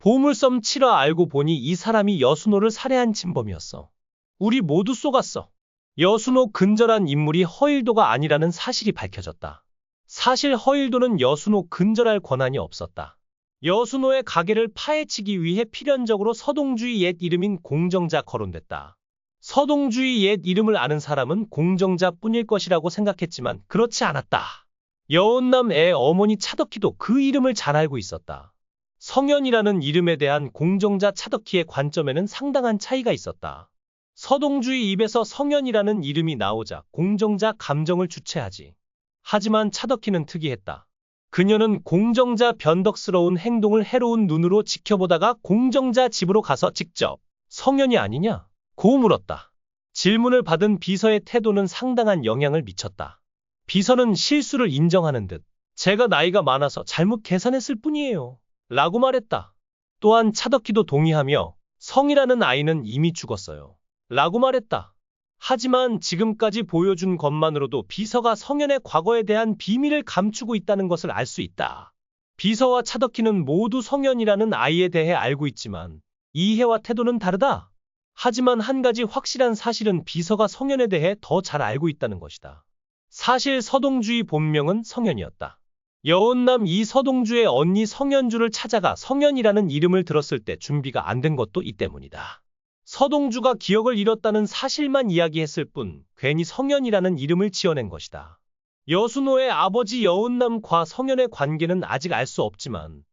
보물섬 7화 알고 보니 이 사람이 여순호를 살해한 진범이었어. 우리 모두 쏘갔어. 여순호 근절한 인물이 허일도가 아니라는 사실이 밝혀졌다. 사실 허일도는 여순호 근절할 권한이 없었다. 여순호의 가게를 파헤치기 위해 필연적으로 서동주의 옛 이름인 공정자 거론됐다. 서동주의 옛 이름을 아는 사람은 공정자뿐일 것이라고 생각했지만 그렇지 않았다. 여운남의 어머니 차덕희도 그 이름을 잘 알고 있었다. 성현이라는 이름에 대한 공정자 차덕희의 관점에는 상당한 차이가 있었다. 서동주의 입에서 성현이라는 이름이 나오자 공정자 감정을 주체하지. 하지만 차덕희는 특이했다. 그녀는 공정자 변덕스러운 행동을 해로운 눈으로 지켜보다가 공정자 집으로 가서 직접 성현이 아니냐? 고 물었다. 질문을 받은 비서의 태도는 상당한 영향을 미쳤다. 비서는 실수를 인정하는 듯 제가 나이가 많아서 잘못 계산했을 뿐이에요. 라고 말했다. 또한 차덕희도 동의하며 성이라는 아이는 이미 죽었어요. 라고 말했다. 하지만 지금까지 보여준 것만으로도 비서가 성현의 과거에 대한 비밀을 감추고 있다는 것을 알 수 있다. 비서와 차덕희는 모두 성현이라는 아이에 대해 알고 있지만 이해와 태도는 다르다. 하지만 한 가지 확실한 사실은 비서가 성현에 대해 더 잘 알고 있다는 것이다. 사실 서동주의 본명은 성현이었다. 여운남 이 서동주의 언니 성현주를 찾아가 성현이라는 이름을 들었을 때 준비가 안 된 것도 이 때문이다. 서동주가 기억을 잃었다는 사실만 이야기했을 뿐 괜히 성현이라는 이름을 지어낸 것이다. 여순호의 아버지 여운남과 성현의 관계는 아직 알 수 없지만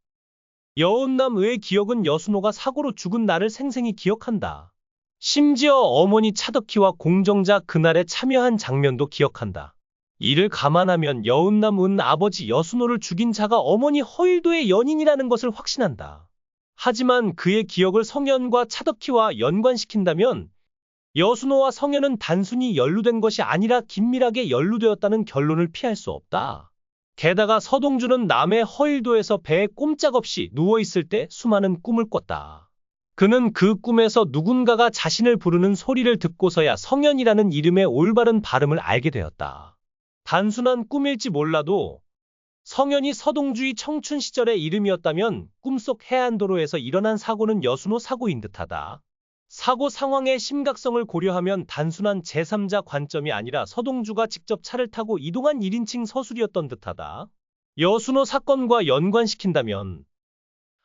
여운남의 기억은 여순호가 사고로 죽은 날을 생생히 기억한다. 심지어 어머니 차덕희와 공정자 그날에 참여한 장면도 기억한다. 이를 감안하면 여운남은 아버지 여순호를 죽인 자가 어머니 허일도의 연인이라는 것을 확신한다. 하지만 그의 기억을 성현과 차덕희와 연관시킨다면 여순호와 성현은 단순히 연루된 것이 아니라 긴밀하게 연루되었다는 결론을 피할 수 없다. 게다가 서동주는 남해 허일도에서 배에 꼼짝없이 누워있을 때 수많은 꿈을 꿨다. 그는 그 꿈에서 누군가가 자신을 부르는 소리를 듣고서야 성현이라는 이름의 올바른 발음을 알게 되었다. 단순한 꿈일지 몰라도 성현이 서동주의 청춘 시절의 이름이었다면 꿈속 해안도로에서 일어난 사고는 여순호 사고인 듯하다. 사고 상황의 심각성을 고려하면 단순한 제3자 관점이 아니라 서동주가 직접 차를 타고 이동한 1인칭 서술이었던 듯하다. 여순호 사건과 연관시킨다면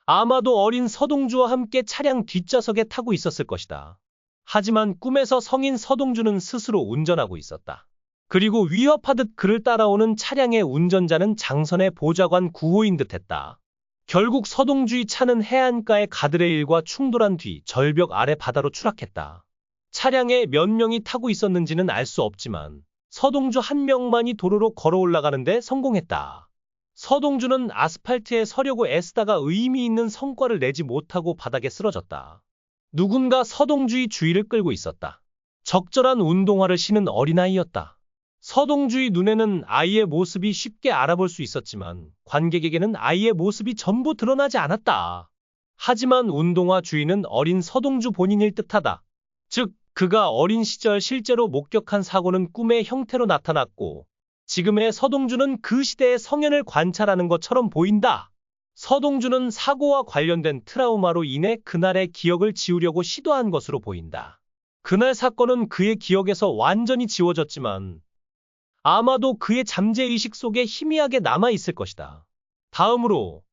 아마도 어린 서동주와 함께 차량 뒷좌석에 타고 있었을 것이다. 하지만 꿈에서 성인 서동주는 스스로 운전하고 있었다. 그리고 위협하듯 그를 따라오는 차량의 운전자는 장선의 보좌관 구호인 듯했다. 결국 서동주의 차는 해안가의 가드레일과 충돌한 뒤 절벽 아래 바다로 추락했다. 차량에 몇 명이 타고 있었는지는 알 수 없지만 서동주 한 명만이 도로로 걸어 올라가는데 성공했다. 서동주는 아스팔트에 서려고 애쓰다가 의미 있는 성과를 내지 못하고 바닥에 쓰러졌다. 누군가 서동주의 주의를 끌고 있었다. 적절한 운동화를 신은 어린아이였다. 서동주의 눈에는 아이의 모습이 쉽게 알아볼 수 있었지만 관객에게는 아이의 모습이 전부 드러나지 않았다. 하지만 운동화 주인은 어린 서동주 본인일 듯하다. 즉, 그가 어린 시절 실제로 목격한 사고는 꿈의 형태로 나타났고 지금의 서동주는 그 시대의 성현을 관찰하는 것처럼 보인다. 서동주는 사고와 관련된 트라우마로 인해 그날의 기억을 지우려고 시도한 것으로 보인다. 그날 사건은 그의 기억에서 완전히 지워졌지만 아마도 그의 잠재의식 속에 희미하게 남아있을 것이다. 다음으로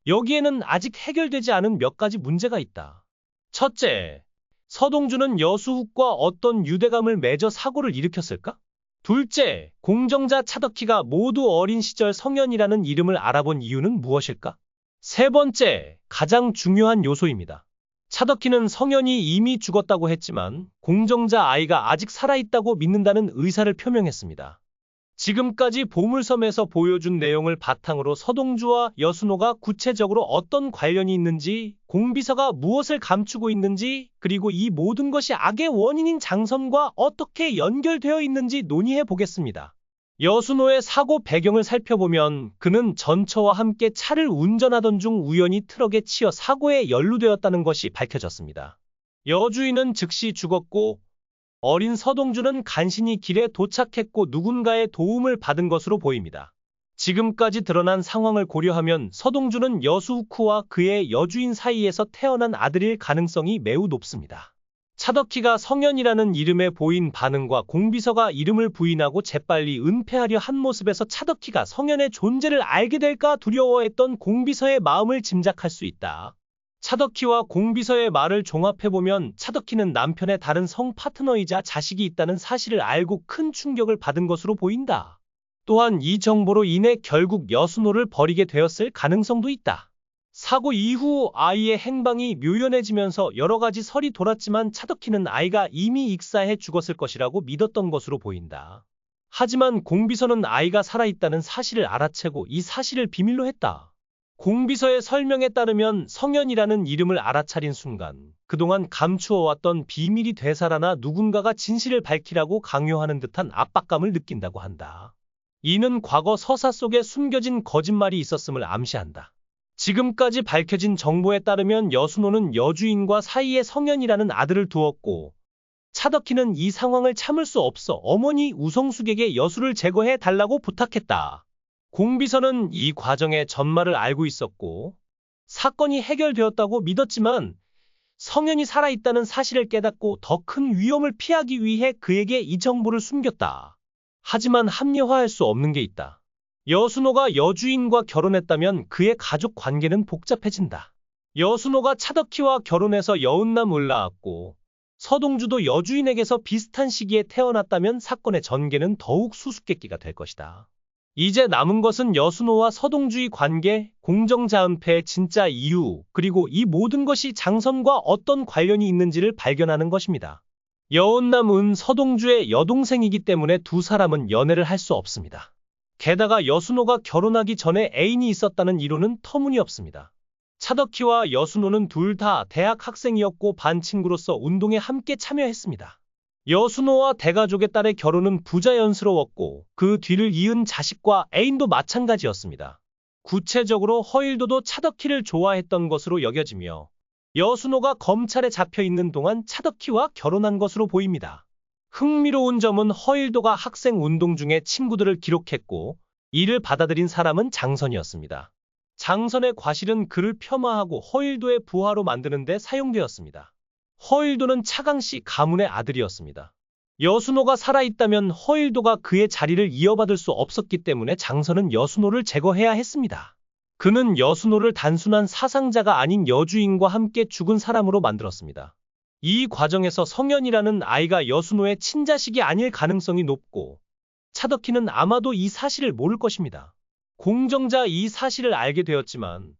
여기에는 아직 해결되지 않은 몇 가지 문제가 있다. 첫째, 서동주는 여수욱과 어떤 유대감을 맺어 사고를 일으켰을까? 둘째, 공정자 차덕희가 모두 어린 시절 성현이라는 이름을 알아본 이유는 무엇일까? 세 번째, 가장 중요한 요소입니다. 차덕희는 성현이 이미 죽었다고 했지만 공정자 아이가 아직 살아있다고 믿는다는 의사를 표명했습니다. 지금까지 보물섬에서 보여준 내용을 바탕으로 서동주와 여순호가 구체적으로 어떤 관련이 있는지, 공비서가 무엇을 감추고 있는지, 그리고 이 모든 것이 악의 원인인 장선과 어떻게 연결되어 있는지 논의해 보겠습니다. 여순호의 사고 배경을 살펴보면 그는 전처와 함께 차를 운전하던 중 우연히 트럭에 치여 사고에 연루되었다는 것이 밝혀졌습니다. 여주인은 즉시 죽었고 어린 서동주는 간신히 길에 도착했고 누군가의 도움을 받은 것으로 보입니다. 지금까지 드러난 상황을 고려하면 서동주는 여수후쿠와 그의 여주인 사이에서 태어난 아들일 가능성이 매우 높습니다. 차덕희가 성현이라는 이름에 보인 반응과 공비서가 이름을 부인하고 재빨리 은폐하려 한 모습에서 차덕희가 성현의 존재를 알게 될까 두려워했던 공비서의 마음을 짐작할 수 있다. 차덕희와 공비서의 말을 종합해보면 차덕희는 남편의 다른 성 파트너이자 자식이 있다는 사실을 알고 큰 충격을 받은 것으로 보인다. 또한 이 정보로 인해 결국 여순호를 버리게 되었을 가능성도 있다. 사고 이후 아이의 행방이 묘연해지면서 여러 가지 설이 돌았지만 차덕희는 아이가 이미 익사해 죽었을 것이라고 믿었던 것으로 보인다. 하지만 공비서는 아이가 살아있다는 사실을 알아채고 이 사실을 비밀로 했다. 공비서의 설명에 따르면 성현이라는 이름을 알아차린 순간 그동안 감추어왔던 비밀이 되살아나 누군가가 진실을 밝히라고 강요하는 듯한 압박감을 느낀다고 한다. 이는 과거 서사 속에 숨겨진 거짓말이 있었음을 암시한다. 지금까지 밝혀진 정보에 따르면 여순호는 여주인과 사이에 성현이라는 아들을 두었고 차덕희는 이 상황을 참을 수 없어 어머니 우성숙에게 여수를 제거해 달라고 부탁했다. 공비서는 이 과정의 전말을 알고 있었고 사건이 해결되었다고 믿었지만 성현이 살아있다는 사실을 깨닫고 더 큰 위험을 피하기 위해 그에게 이 정보를 숨겼다. 하지만 합리화할 수 없는 게 있다. 여순호가 여주인과 결혼했다면 그의 가족 관계는 복잡해진다. 여순호가 차덕희와 결혼해서 여운남을 낳았고 서동주도 여주인에게서 비슷한 시기에 태어났다면 사건의 전개는 더욱 수수께끼가 될 것이다. 이제 남은 것은 여순호와 서동주의 관계, 공정자은폐의 진짜 이유, 그리고 이 모든 것이 장선과 어떤 관련이 있는지를 발견하는 것입니다. 여운남은 서동주의 여동생이기 때문에 두 사람은 연애를 할 수 없습니다. 게다가 여순호가 결혼하기 전에 애인이 있었다는 이론은 터무니없습니다. 차덕희와 여순호는 둘 다 대학 학생이었고 반 친구로서 운동에 함께 참여했습니다. 여순호와 대가족의 딸의 결혼은 부자연스러웠고 그 뒤를 이은 자식과 애인도 마찬가지였습니다. 구체적으로 허일도도 차덕희를 좋아했던 것으로 여겨지며 여순호가 검찰에 잡혀 있는 동안 차덕희와 결혼한 것으로 보입니다. 흥미로운 점은 허일도가 학생 운동 중에 친구들을 기록했고 이를 받아들인 사람은 장선이었습니다. 장선의 과실은 그를 폄하하고 허일도의 부하로 만드는 데 사용되었습니다. 허일도는 차강씨 가문의 아들이었습니다. 여순호가 살아있다면 허일도가 그의 자리를 이어받을 수 없었기 때문에 장선은 여순호를 제거해야 했습니다. 그는 여순호를 단순한 사상자가 아닌 여주인과 함께 죽은 사람으로 만들었습니다. 이 과정에서 성현이라는 아이가 여순호의 친자식이 아닐 가능성이 높고 차덕희는 아마도 이 사실을 모를 것입니다. 공정자 이 사실을 알게 되었지만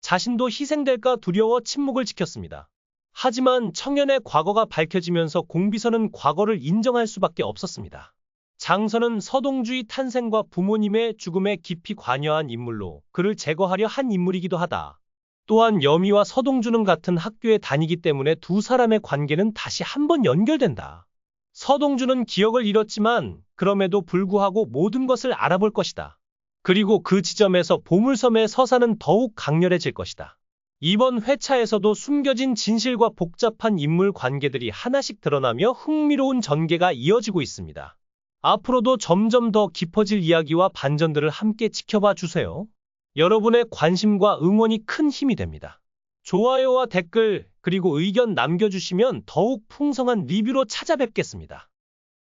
자신도 희생될까 두려워 침묵을 지켰습니다. 하지만 청년의 과거가 밝혀지면서 공비서는 과거를 인정할 수밖에 없었습니다. 장선은 서동주의 탄생과 부모님의 죽음에 깊이 관여한 인물로 그를 제거하려 한 인물이기도 하다. 또한 여미와 서동주는 같은 학교에 다니기 때문에 두 사람의 관계는 다시 한번 연결된다. 서동주는 기억을 잃었지만 그럼에도 불구하고 모든 것을 알아볼 것이다. 그리고 그 지점에서 보물섬의 서사는 더욱 강렬해질 것이다. 이번 회차에서도 숨겨진 진실과 복잡한 인물 관계들이 하나씩 드러나며 흥미로운 전개가 이어지고 있습니다. 앞으로도 점점 더 깊어질 이야기와 반전들을 함께 지켜봐 주세요. 여러분의 관심과 응원이 큰 힘이 됩니다. 좋아요와 댓글, 그리고 의견 남겨주시면 더욱 풍성한 리뷰로 찾아뵙겠습니다.